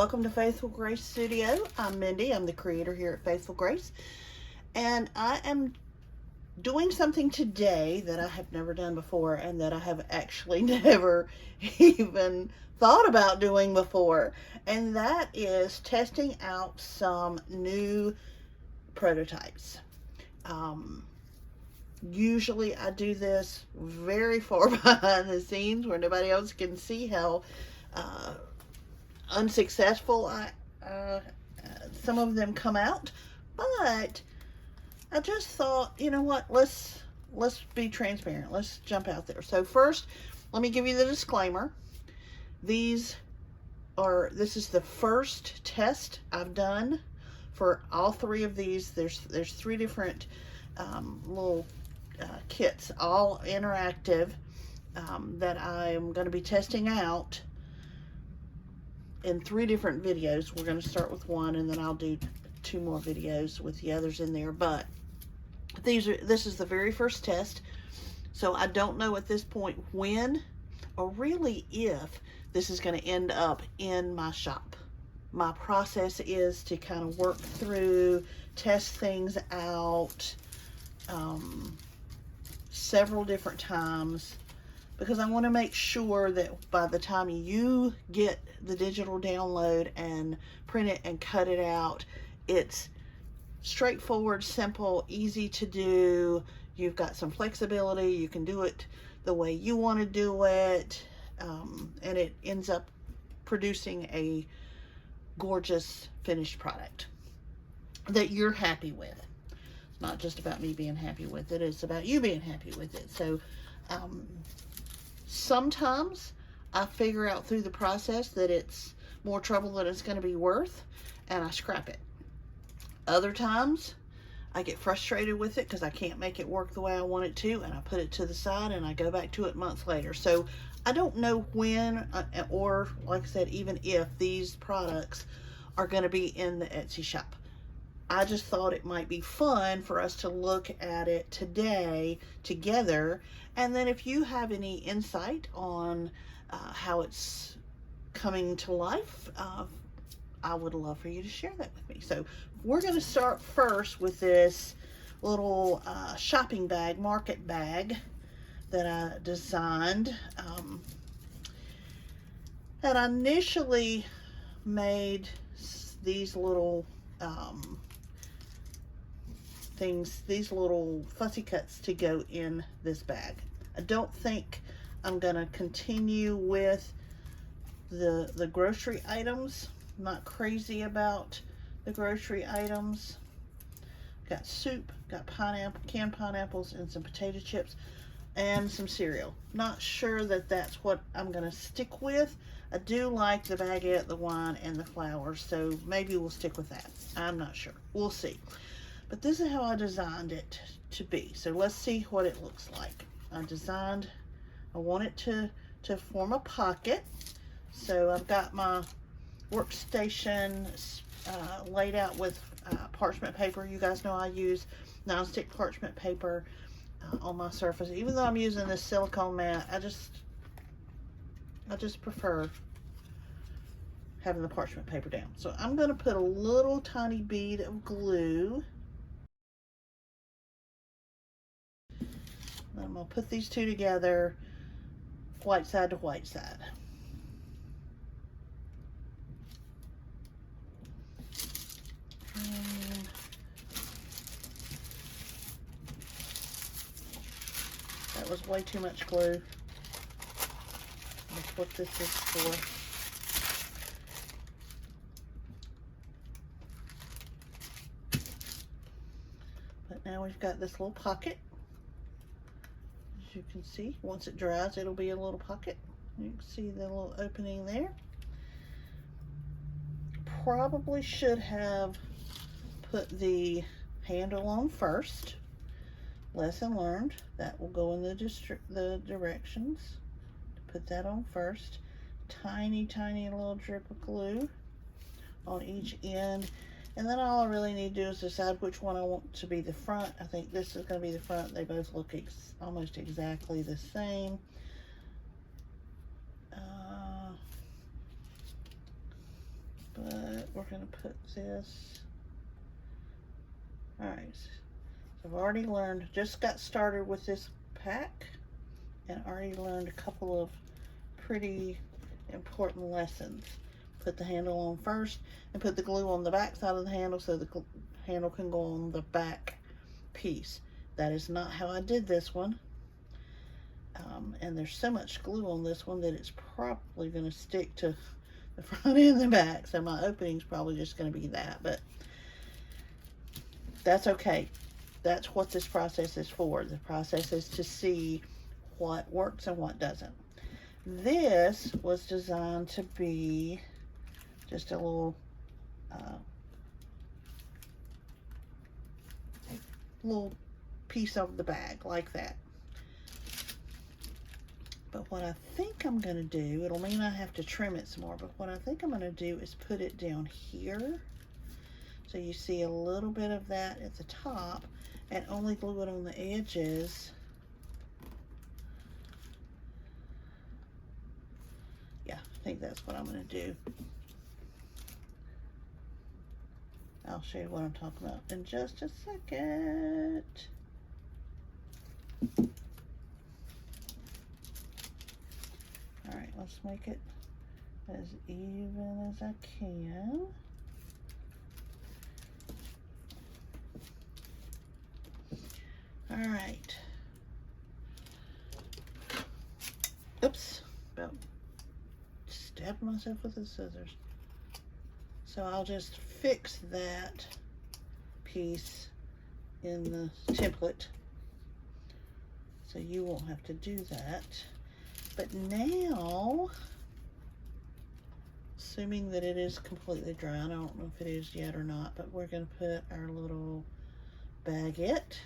welcome to Faithful Grace Studio. I'm Mindy. I'm the creator here at Faithful Grace, and I am doing something today that I have never done before and that I have actually never even thought about doing before, and that is testing out some new prototypes. Usually I do this very far behind the scenes where nobody else can see how unsuccessful some of them come out, but I just thought, you know what, let's be transparent. Let's jump out there. So first, let me give you the disclaimer. This is the first test I've done for all three of these. There's three different little kits, all interactive, that I'm going to be testing out in three different videos. We're going to start with one, and then I'll do two more videos with the others in there. But this is the very first test, so I don't know at this point when or really if this is going to end up in my shop. My process is to kind of work through, test things out several different times, because I want to make sure that by the time you get the digital download and print it and cut it out, it's straightforward, simple, easy to do. You've got some flexibility. You can do it the way you want to do it, and it ends up producing a gorgeous finished product that you're happy with. It's not just about me being happy with it, it's about you being happy with it. So sometimes I figure out through the process that it's more trouble than it's going to be worth, and I scrap it. Other times I get frustrated with it because I can't make it work the way I want it to, and I put it to the side and I go back to it months later. So I don't know when or, like I said, even if these products are going to be in the Etsy shop. I just thought it might be fun for us to look at it today together, and then if you have any insight on how it's coming to life, I would love for you to share that with me. So we're going to start first with this little shopping bag, market bag that I designed. And I initially made these little these little fussy cuts to go in this bag. I don't think I'm going to continue with the grocery items. I'm not crazy about the grocery items. Got soup, got canned pineapples, and some potato chips, and some cereal. Not sure that that's what I'm going to stick with. I do like the baguette, the wine, and the flowers, so maybe we'll stick with that. I'm not sure. We'll see. But this is how I designed it to be. So let's see what it looks like. I want it to form a pocket. So I've got my workstation laid out with parchment paper. You guys know I use nonstick parchment paper on my surface. Even though I'm using this silicone mat, I just prefer having the parchment paper down. So I'm going to put a little tiny bead of glue. I'm going to put these two together, white side to white side. And that was way too much glue. That's what this is for. But now we've got this little pocket. As you can see, once it dries, it'll be a little pocket. You can see the little opening there. Probably should have put the handle on first. Lesson learned. That will go in the directions. Put that on first. Tiny little drip of glue on each end. And then all I really need to do is decide which one I want to be the front. I think this is going to be the front. They both look almost exactly the same. but we're going to put this. Alright, so I've already learned, just got started with this pack, and already learned a couple of pretty important lessons. Put the handle on first, and put the glue on the back side of the handle so the handle can go on the back piece. That is not how I did this one. And there's so much glue on this one that it's probably going to stick to the front and the back, so my opening's probably just going to be that, but that's okay. That's what this process is for. The process is to see what works and what doesn't. This was designed to be just a little piece of the bag like that. But what I think I'm going to do, it'll mean I have to trim it some more, but what I think I'm going to do is put it down here. So you see a little bit of that at the top, and only glue it on the edges. Yeah, I think that's what I'm going to do. I'll show you what I'm talking about in just a second. Alright, let's make it as even as I can. Alright. Oops. About stabbed myself with the scissors. So I'll just fix that piece in the template so you won't have to do that. But now, assuming that it is completely dry, I don't know if it is yet or not, but we're going to put our little baguette.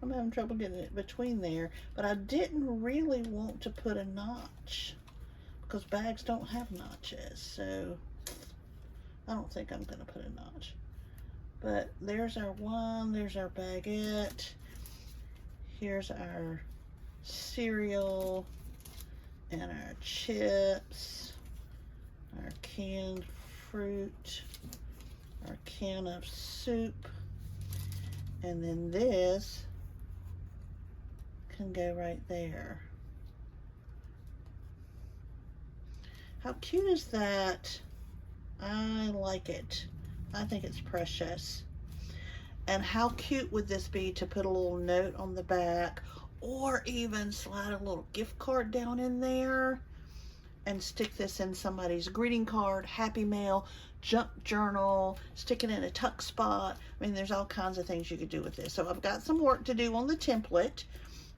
I'm having trouble getting it between there, but I didn't really want to put a notch because bags don't have notches, so I don't think I'm going to put a notch. But there's our one, there's our baguette, here's our cereal and our chips, our canned fruit, our can of soup, and then this can go right there. How cute is that? I like it. I think it's precious. And how cute would this be to put a little note on the back, or even slide a little gift card down in there and stick this in somebody's greeting card, happy mail, junk journal, stick it in a tuck spot. I mean, there's all kinds of things you could do with this. So I've got some work to do on the template,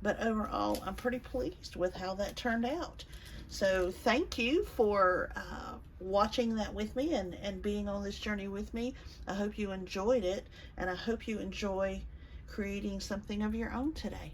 but overall I'm pretty pleased with how that turned out. So thank you for watching that with me and being on this journey with me. I hope you enjoyed it, and I hope you enjoy creating something of your own today.